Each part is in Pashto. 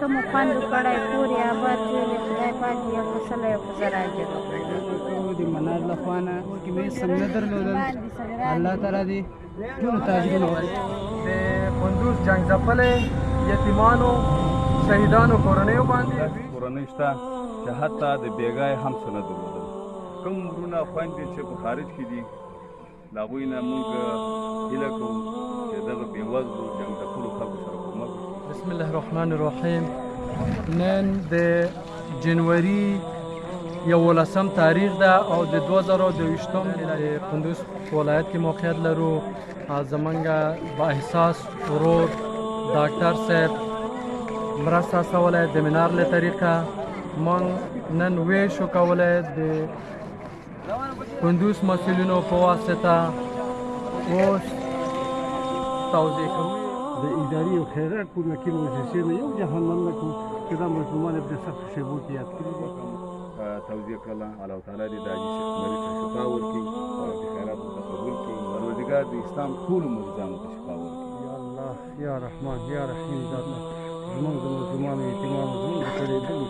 ښه مو خوند وکړی، کور یې اباد ویلې، خدای پاک دې یو په سله یو په زر اجر د منار له خوا نه چې مې هېڅ هم نه درلودل، الله تعالی دې ټولو ته اجرونه ورکړي. د کندوز جنګ ځپلې یتیمانو شهیدانو کورنیو باندې کورنۍ شته چې حتی د بېګای هم څه نه درلودل. کوم وروڼه خویندې چې په خارج کې دي له هغوی نه موږ هیله کوو چې دغه بېوزلو جنګ ځپلو خلکو سره کومک وکړي. بسم الله الرحمن الرحیم. نن د جنوري 11 تاریخ ده او د 2022 د کندوز ولایت کې موقعیت لرو. زمونږ با احساس ورور ډاکټر صاحب مرسته استولی د منار له طریقه. موږ نن ویش وکولی د کندوز مسؤلینو په واسطه اوس توضیح کوو. د اداري او خیرات په وکیل مؤسسې نه یو جهنم نه کوو چې دا مظلومان په سخت شیبو کې یاد کړي دي. توضیح کړله الله تعالی دې د حاجي صاحب مریض ته شفا ورکړي او د خیراتو ته قبول کړي. پروردګار د اسلام ټولو مریضانو ته شفا ورکړي. یا الله یا رحمان یا رحیم ذاته زموږ د مظلومانو یتیمانو زموږ د کړېدلو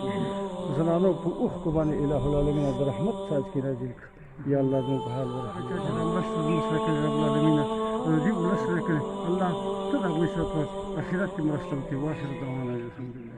زنانو په اوښکو باندې اله العالمین د رحمت څاڅکي نازل کړي. یا الله زموږ په حال ورحمت مرسته زموږ سره کړي رب العالمین دې ولس سره کړي الله ته د هغوی سره په آخرت کې مرسته وکړي. واخر دعوانا الحمدلله.